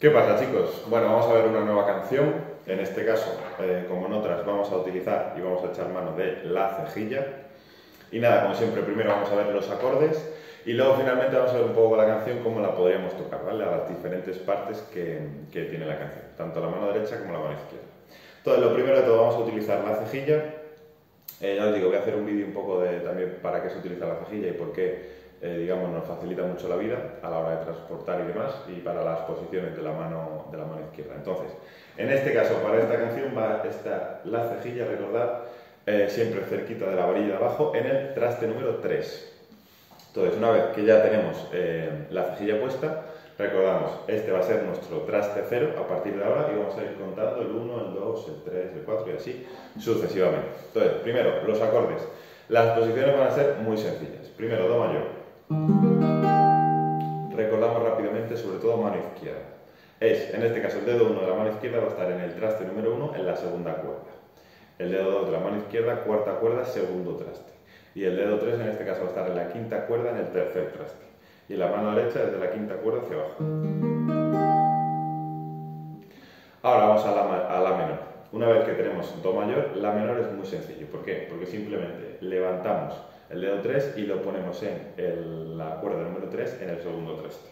¿Qué pasa, chicos? Bueno, vamos a ver una nueva canción. En este caso, como en otras, vamos a utilizar y vamos a echar mano de la cejilla. Y nada, como siempre, primero vamos a ver los acordes y luego finalmente vamos a ver un poco la canción, cómo la podríamos tocar, ¿vale? A las diferentes partes que tiene la canción, tanto la mano derecha como la mano izquierda. Entonces, lo primero de todo vamos a utilizar la cejilla. Ya os digo, voy a hacer un vídeo un poco de también para qué se utiliza la cejilla y por qué, digamos, nos facilita mucho la vida a la hora de transportar y demás, y para las posiciones de la mano izquierda. Entonces, en este caso, para esta canción va a estar la cejilla, recordad, siempre cerquita de la varilla de abajo, en el traste número 3. Entonces, una vez que ya tenemos la cejilla puesta, recordamos, este va a ser nuestro traste 0 a partir de ahora y vamos a ir contando el 1, el 2, el 3, el 4 y así sucesivamente. Entonces, primero, los acordes. Las posiciones van a ser muy sencillas. Primero, Do mayor. Recordamos rápidamente, sobre todo mano izquierda. En este caso, el dedo 1 de la mano izquierda va a estar en el traste número 1 en la segunda cuerda. El dedo 2 de la mano izquierda, cuarta cuerda, segundo traste. Y el dedo 3 en este caso va a estar en la quinta cuerda en el tercer traste. Y la mano derecha desde la quinta cuerda hacia abajo. Ahora vamos a la menor. Una vez que tenemos Do mayor, la menor es muy sencillo. ¿Por qué? Porque simplemente levantamos el dedo 3 y lo ponemos en la cuerda número 3 en el segundo traste.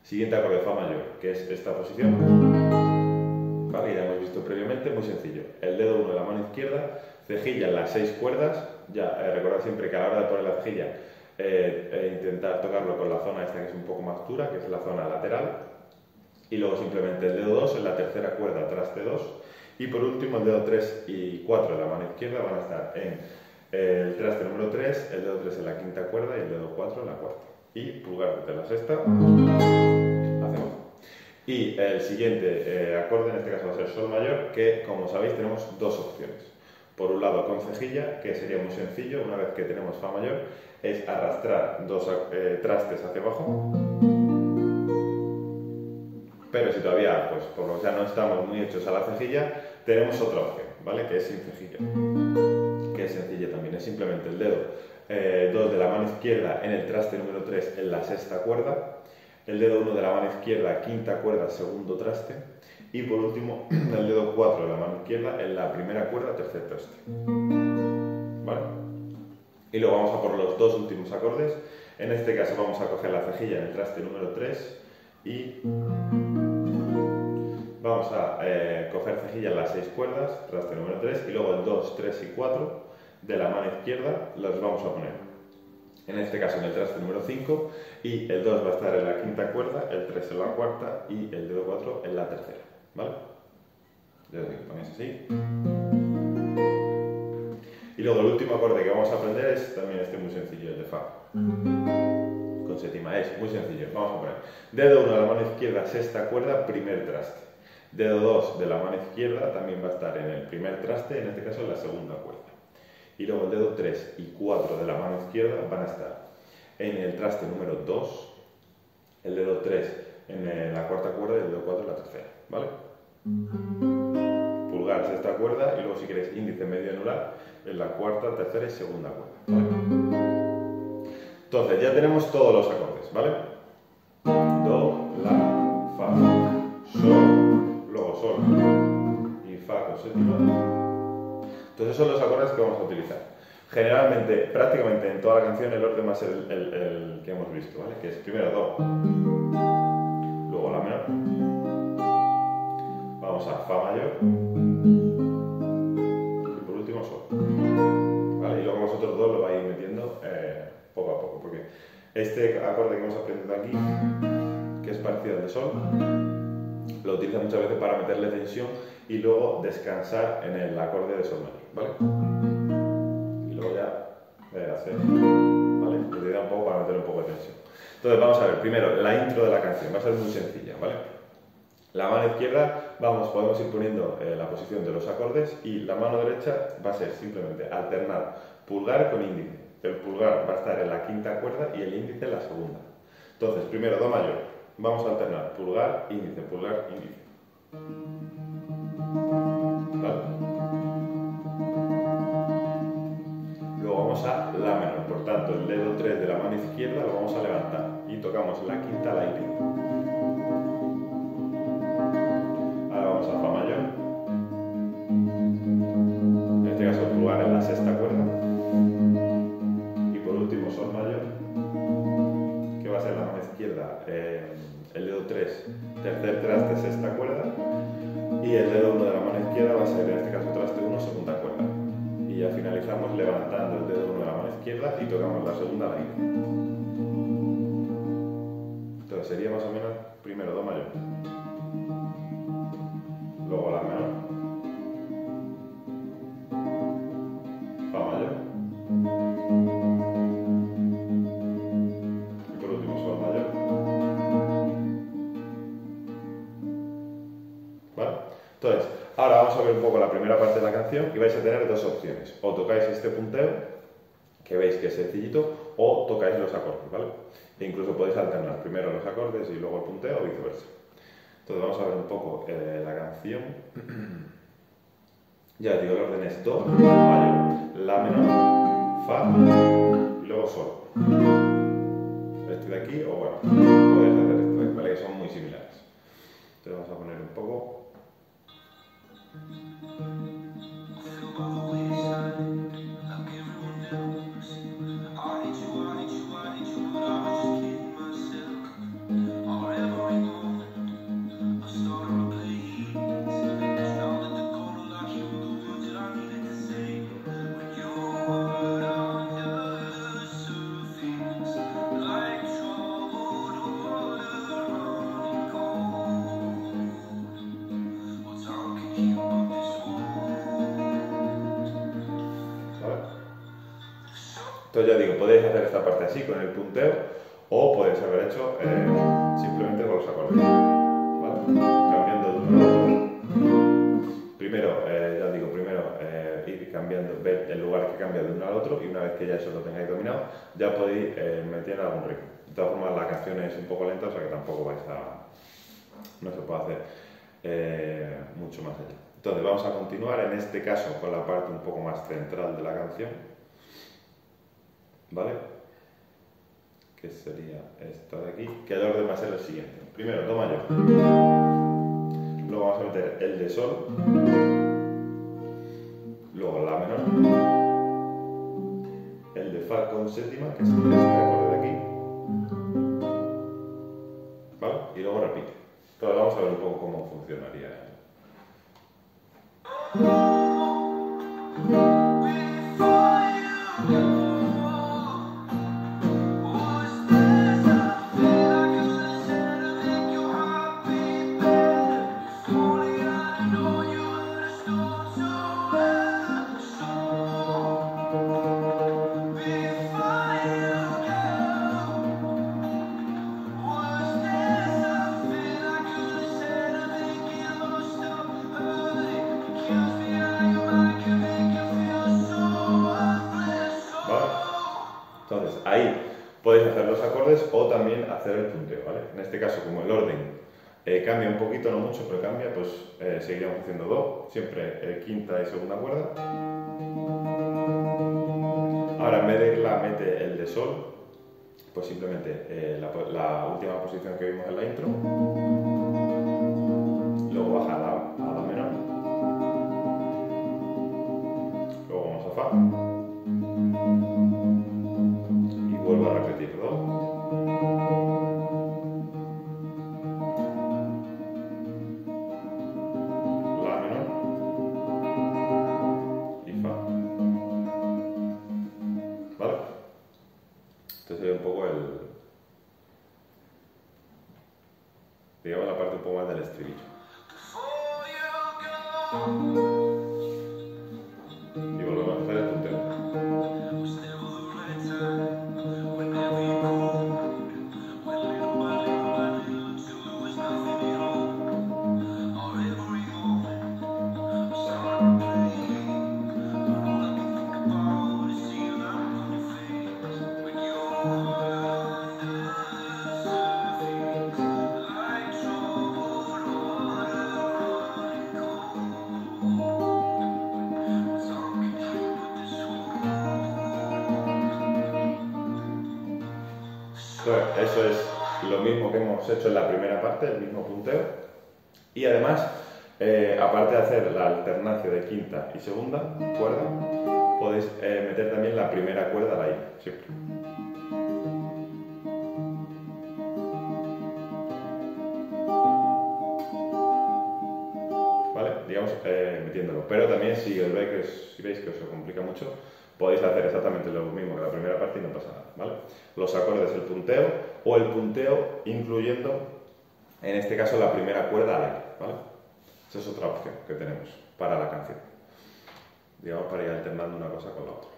Siguiente acorde, Fa mayor, que es esta posición. Vale, ya hemos visto previamente, muy sencillo. El dedo 1 de la mano izquierda, cejilla en las 6 cuerdas. Ya recordad siempre que a la hora de poner la cejilla intentar tocarlo con la zona esta que es un poco más dura, que es la zona lateral. Y luego simplemente el dedo 2 en la tercera cuerda, traste 2. Y por último el dedo 3 y 4 de la mano izquierda van a estar en el traste número 3, el dedo 3 en la quinta cuerda y el dedo 4 en la cuarta. Y pulgar desde la sexta hacia abajo. Y el siguiente acorde en este caso va a ser Sol mayor, que como sabéis tenemos dos opciones. Por un lado con cejilla, que sería muy sencillo, una vez que tenemos Fa mayor, es arrastrar dos trastes hacia abajo. Pero si todavía, pues por lo que sea, no estamos muy hechos a la cejilla, tenemos otra opción, ¿vale? Que es sin cejilla. Que es sencilla también, es simplemente el dedo 2 de la mano izquierda en el traste número 3 en la sexta cuerda, el dedo 1 de la mano izquierda, quinta cuerda, segundo traste, y por último el dedo 4 de la mano izquierda en la primera cuerda, tercer traste. ¿Vale? Y luego vamos a por los dos últimos acordes. En este caso vamos a coger la cejilla en el traste número 3 y vamos a coger cejilla en las 6 cuerdas, traste número 3, y luego el 2, 3 y 4 de la mano izquierda los vamos a poner. En este caso en el traste número 5 y el 2 va a estar en la quinta cuerda, el 3 en la cuarta y el dedo 4 en la tercera. ¿Vale? Ya os digo, ponéis así. Y luego el último acorde que vamos a aprender es también este muy sencillo, el de Fa. Con séptima, es muy sencillo. Vamos a poner dedo 1 de la mano izquierda, sexta cuerda, primer traste. Dedo 2 de la mano izquierda también va a estar en el primer traste, en este caso en la segunda cuerda. Y luego el dedo 3 y 4 de la mano izquierda van a estar en el traste número 2, el dedo 3 en la cuarta cuerda y el dedo 4 en la tercera, ¿vale? Pulgar, sexta cuerda, y luego si queréis índice, medio y anular en la cuarta, tercera y segunda cuerda, ¿vale? Entonces ya tenemos todos los acordes, ¿vale? Do, La, Fa, Sol, luego Sol y Fa con séptima. Entonces esos son los acordes que vamos a utilizar. Generalmente, prácticamente en toda la canción el orden va a ser el que hemos visto, ¿vale? Que es primero Do, luego La menor, vamos a Fa mayor y por último Sol. ¿Vale? Y luego vosotros dos lo vais metiendo poco a poco, porque este acorde que hemos aprendido aquí, que es parecido al de Sol, lo utiliza muchas veces para meterle tensión y luego descansar en el acorde de Sol mayor, ¿vale? Y luego ya hacer, ¿vale? Le da un poco para meter un poco de tensión. Entonces vamos a ver, primero, la intro de la canción va a ser muy sencilla, ¿vale? La mano izquierda, podemos ir poniendo la posición de los acordes y la mano derecha va a ser simplemente alternar pulgar con índice. El pulgar va a estar en la quinta cuerda y el índice en la segunda. Entonces, primero Do mayor, vamos a alternar pulgar, índice, pulgar, índice. ¿Vale? Luego vamos a la menor. Por tanto, el dedo 3 de la mano izquierda lo vamos a levantar y tocamos la quinta al aire. Ahora vamos a fa mayor. En este caso, el pulgar en la sexta cuerda. Y por último, sol mayor, que va a ser la mano izquierda, el dedo 3, tercer traste, sexta cuerda. Y el dedo 1 de la mano izquierda va a ser, en este caso, traste 1, segunda cuerda. Y ya finalizamos levantando el dedo 1 de la mano izquierda y tocamos la segunda al aire. Entonces sería más o menos primero do mayor, luego la menor, fa mayor y por último sol mayor. ¿Vale? Entonces, ahora vamos a ver un poco la primera parte de la canción y vais a tener dos opciones. O tocáis este punteo, que veis que es sencillito, o tocáis los acordes, ¿vale? E incluso podéis alternar primero los acordes y luego el punteo o viceversa. Entonces vamos a ver un poco la canción. Ya digo, el orden es do, mayor, la menor, fa y luego sol. Este de aquí, o bueno, podéis hacer esto de aquí, ¿vale? Que son muy similares. Entonces vamos a poner un poco. Entonces ya digo, podéis hacer esta parte así con el punteo o podéis haber hecho simplemente con los acordes, ¿vale? Cambiando de uno a otro. Primero, ya digo, ir cambiando, ver el lugar que cambia de uno al otro y una vez que ya eso lo tengáis dominado, ya podéis meter algún ritmo. De todas formas, la canción es un poco lenta, o sea que tampoco no se puede hacer mucho más allá. Entonces vamos a continuar en este caso con la parte un poco más central de la canción. ¿Vale? Que sería esta de aquí, que el orden va a ser el siguiente. Primero, do mayor. Luego vamos a meter el de sol. Luego la menor. El de fa con séptima, que es este acorde de aquí. ¿Vale? Y luego repite. Entonces vamos a ver un poco cómo funcionaría. Entonces, ahí podéis hacer los acordes o también hacer el punteo, ¿vale? En este caso, como el orden cambia un poquito, no mucho, pero cambia, pues seguiríamos haciendo do, siempre quinta y segunda cuerda. Ahora, en vez de la mete el de sol, pues simplemente la última posición que vimos en la intro, luego baja a la menor, luego vamos a fa. Vuelvo a repetir do, la menor y fa. ¿Vale? Este sería un poco digamos la parte un poco más del estribillo. Y volvemos a hacer el punteo. Entonces, eso es lo mismo que hemos hecho en la primera parte, el mismo punteo. Y además, aparte de hacer la alternancia de quinta y segunda cuerda, podéis meter también la primera cuerda a la I, siempre. ¿Vale? Digamos, metiéndolo. Pero también si veis que os complica mucho, podéis hacer exactamente lo mismo que la primera parte y no pasa nada, ¿vale? Los acordes, el punteo, o el punteo incluyendo, en este caso, la primera cuerda al aire, ¿vale? Esa es otra opción que tenemos para la canción. Digamos, para ir alternando una cosa con la otra.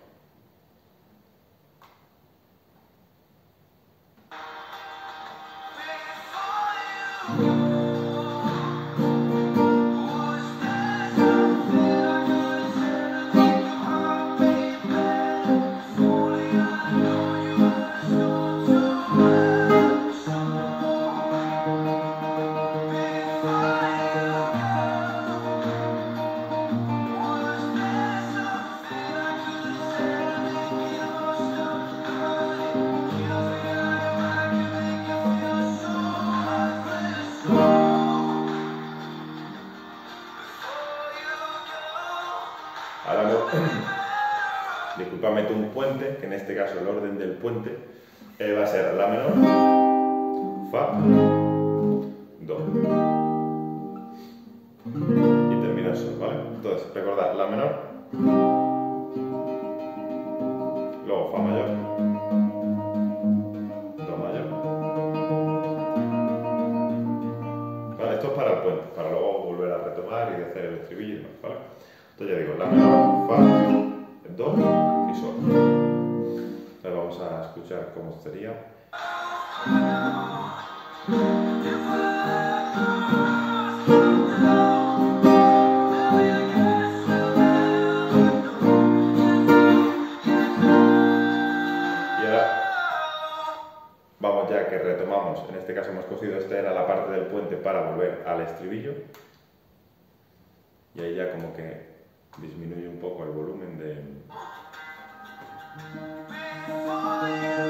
Disculpa, meto un puente, que en este caso el orden del puente va a ser la menor, fa, do y termina el sol, ¿vale? Entonces, recordad, la menor, luego fa mayor, do mayor, ¿vale? Esto es para el puente, para luego volver a retomar y hacer el estribillo y demás, ¿vale? Entonces ya digo, la menor, fa, do y sol. Ahora vamos a escuchar cómo sería. Y ahora vamos ya que retomamos, en este caso hemos cogido, esta era la parte del puente para volver al estribillo. Y ahí ya como que disminuye un poco el volumen de... Vale, ya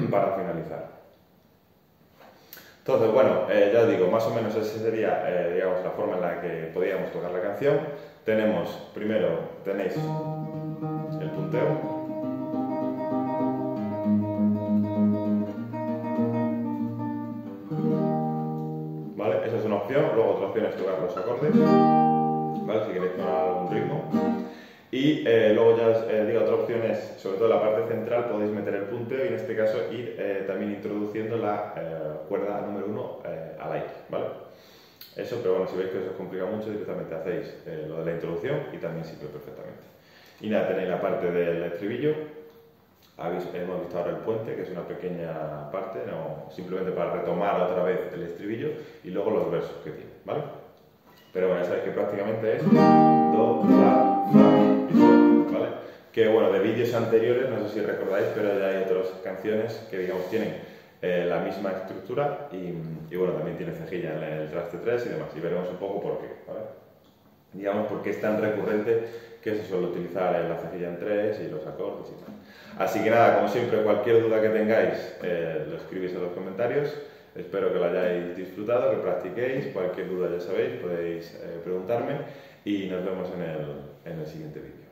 para finalizar. Entonces, bueno, ya os digo, más o menos esa sería, digamos, la forma en la que podíamos tocar la canción. Tenéis el punteo. ¿Vale? Esa es una opción. Luego otra opción es tocar los acordes. ¿Vale? Si queréis tomar algún ritmo. Y luego ya os digo, otra opción es, sobre todo en la parte central, podéis meter el punteo y en este caso ir también introduciendo la cuerda número 1 al aire, ¿vale? Eso, pero bueno, si veis que os complica mucho, directamente hacéis lo de la introducción y también sirve perfectamente. Y nada, tenéis la parte del estribillo, hemos visto ahora el puente, que es una pequeña parte, no, simplemente para retomar otra vez el estribillo y luego los versos que tiene, ¿vale? Pero bueno, ya sabéis que prácticamente es do, la, fa y sol, ¿vale? Que bueno, de vídeos anteriores, no sé si recordáis, pero ya hay otras canciones que digamos tienen la misma estructura y bueno, también tiene cejilla en el traste 3 y demás, y veremos un poco por qué, ¿vale? Digamos, por qué es tan recurrente que se suele utilizar la cejilla en 3 y los acordes y tal. Así que nada, como siempre, cualquier duda que tengáis, lo escribís en los comentarios. Espero que lo hayáis disfrutado, que practiquéis. Cualquier duda ya sabéis, podéis preguntarme y nos vemos en el siguiente vídeo.